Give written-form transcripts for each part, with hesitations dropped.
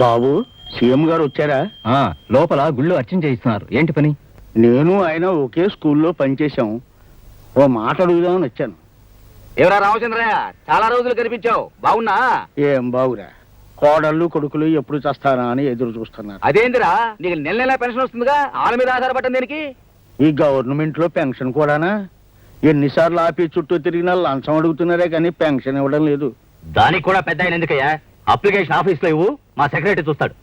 బాబు CM గారు వచ్చారా? లోపల గుళ్ళు అర్చన చేయిస్తున్నారు. ఏంటి పని? నేను ఆయన ఒకే స్కూల్లో పనిచేశాం. ఓ మాట అడుగుదామని వచ్చాను. ఎవరా రామచంద్రయ్య, చాలా రోజులు కనిపించావు, బాగున్నా? ఏం బావురా, కోడళ్ళు కొడుకులు ఎప్పుడు చస్తానా అని ఎదురు చూస్తున్నారు. అదేందిరా, నీకు నెల నెల పెన్షన్ వస్తుందిగా, వాళ్ళ మీద ఆధారపడ్డం దేనికి? ఈ గవర్నమెంట్ లో పెన్షన్ కూడానా? ఎన్నిసార్లు ఆఫీస్ చుట్టూ తిరిగినా లంచం అడుగుతున్నారే కానీ పెన్షన్ ఇవ్వడం లేదు. దానికి కూడా పెద్ద ఆయన ఎందుకయ్యా? అప్లికేషన్ ఆఫీస్ లో ఇవ్వు, మా సెక్రటరీ చూస్తాడు.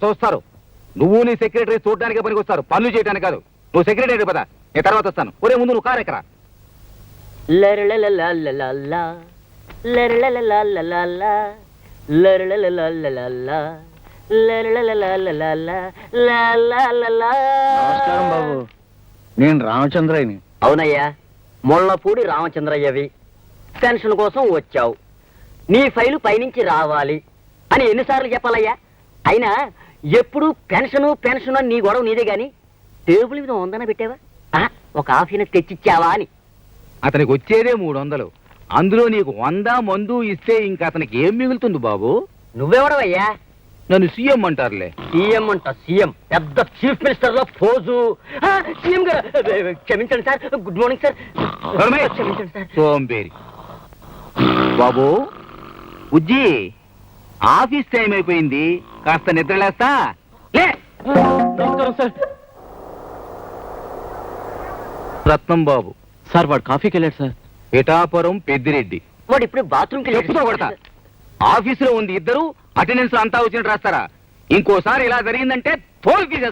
చూస్తారు. నువ్వు నీ సెక్రటరీ చూడడానికి పనికి వస్తారు, పనులు చేయడానికి కాదు. నువ్వు సెక్రటరీ పదా, నేను తర్వాత వస్తాను. ఒరే ముందు నువ్వు కారెక్కరా. నమస్కారం బాబు, నేను రామచంద్రయ్యని. అవునయ్యా, మొళ్ళపూడి రామచంద్రయ్యవి. పెన్షన్ కోసం వచ్చావు. నీ ఫైలు పైనుంచి రావాలి అని ఎన్నిసార్లు చెప్పాలయ్యా? అయినా ఎప్పుడు పెన్షన్ నీ గొడవ నీదే గాని టేబుల్ మీద ఉందన పెట్టావా? ఒక ఆఫీని తెచ్చిచ్చావా అని. అతనికి వచ్చేదే 300, అందులో నీకు 100 మందు ఇస్తే ఇంకా అతనికి ఏం మిగులుతుంది బాబు? నువ్వెవడవయ్యా? నన్ను సీఎం అంటారులే. సీఎం అంట, సీఎం పెద్ద చీఫ్ మినిస్టర్ లో పోజు. సీఎం గారు క్షమించండి సార్. Good morning sir. క్షమించండి సార్. సోంబేరి బాబు. ఉజ్జి, ఆఫీస్ టైం అయిపోయింది, కాస్త నిద్రలేస్తా. లే. నమస్కారం సార్. రత్నం బాబు సార్, వాడు కాఫీకి వెళ్ళాడు సార్. పిఠాపురం పెద్దిరెడ్డి. వాడు ఇప్పుడు బాత్రూమ్కి చెప్పుతో కొడతా. ఆఫీసులో ఉంది ఇద్దరు, అటెండెన్స్ అంతా వచ్చినట్టు రాస్తారా? ఇంకోసారి ఇలా జరిగిందంటే తోలు తీసేస్తా.